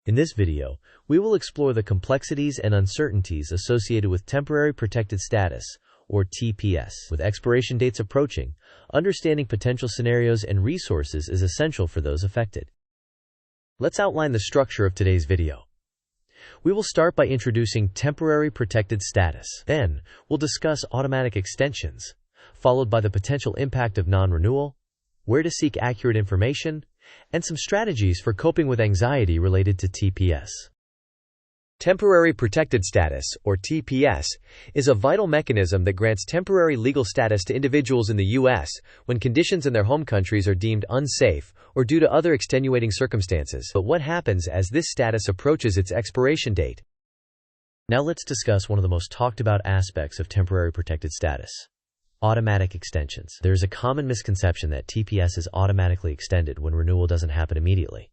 In this video, we will explore the complexities and uncertainties associated with temporary protected status, or TPS. With expiration dates approaching, understanding potential scenarios and resources is essential for those affected. Let's outline the structure of today's video. We will start by introducing temporary protected status. Then, we'll discuss automatic extensions, followed by the potential impact of non-renewal, where to seek accurate information, and some strategies for coping with anxiety related to TPS. Temporary protected status, or TPS, is a vital mechanism that grants temporary legal status to individuals in the U.S. when conditions in their home countries are deemed unsafe or due to other extenuating circumstances. But what happens as this status approaches its expiration date? Now let's discuss one of the most talked about aspects of temporary protected status: automatic extensions. There is a common misconception that TPS is automatically extended when renewal doesn't happen immediately.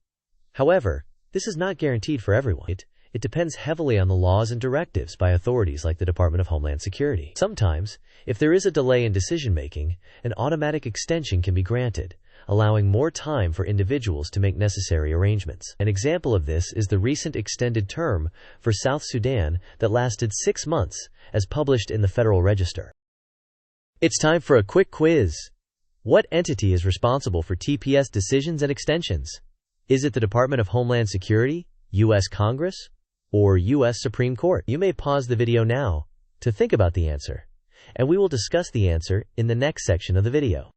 However, this is not guaranteed for everyone. It depends heavily on the laws and directives by authorities like the Department of Homeland Security. Sometimes, if there is a delay in decision-making, an automatic extension can be granted, allowing more time for individuals to make necessary arrangements. An example of this is the recent extended term for South Sudan that lasted 6 months, as published in the Federal Register. It's time for a quick quiz. What entity is responsible for TPS decisions and extensions? Is it the Department of Homeland Security, U.S. Congress, or U.S. Supreme Court? You may pause the video now to think about the answer, and we will discuss the answer in the next section of the video.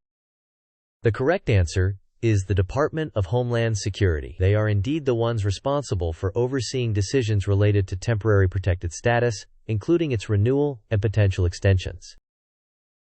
The correct answer is the Department of Homeland Security. They are indeed the ones responsible for overseeing decisions related to temporary protected status, including its renewal and potential extensions.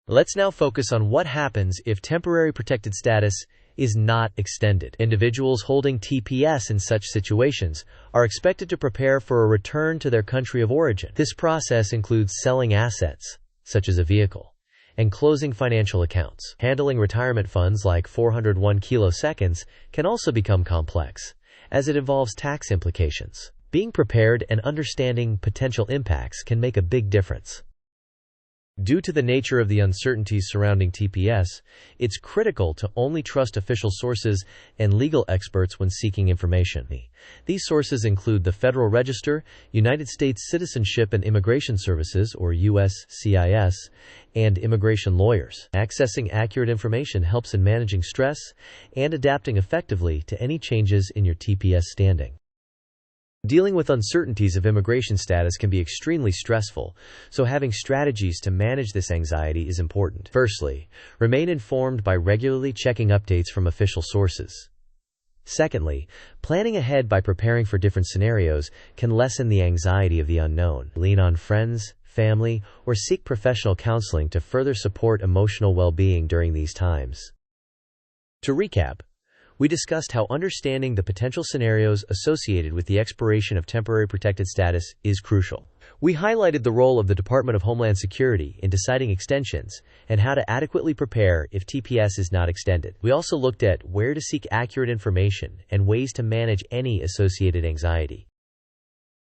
Let's now focus on what happens if temporary protected status is not extended. Individuals holding TPS in such situations are expected to prepare for a return to their country of origin. This process includes selling assets, such as a vehicle, and closing financial accounts. Handling retirement funds like 401 kiloseconds can also become complex, as it involves tax implications. Being prepared and understanding potential impacts can make a big difference. Due to the nature of the uncertainties surrounding TPS, it's critical to only trust official sources and legal experts when seeking information. These sources include the Federal Register, United States Citizenship and Immigration Services, or USCIS, and immigration lawyers. Accessing accurate information helps in managing stress and adapting effectively to any changes in your TPS standing. Dealing with uncertainties of immigration status can be extremely stressful, so having strategies to manage this anxiety is important. Firstly, remain informed by regularly checking updates from official sources. Secondly, planning ahead by preparing for different scenarios can lessen the anxiety of the unknown. Lean on friends, family, or seek professional counseling to further support emotional well-being during these times. To recap, we discussed how understanding the potential scenarios associated with the expiration of temporary protected status is crucial. We highlighted the role of the Department of Homeland Security in deciding extensions and how to adequately prepare if TPS is not extended. We also looked at where to seek accurate information and ways to manage any associated anxiety.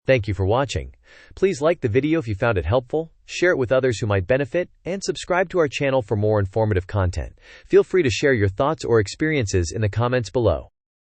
Thank you for watching. Please like the video if you found it helpful, share it with others who might benefit, and subscribe to our channel for more informative content. Feel free to share your thoughts or experiences in the comments below.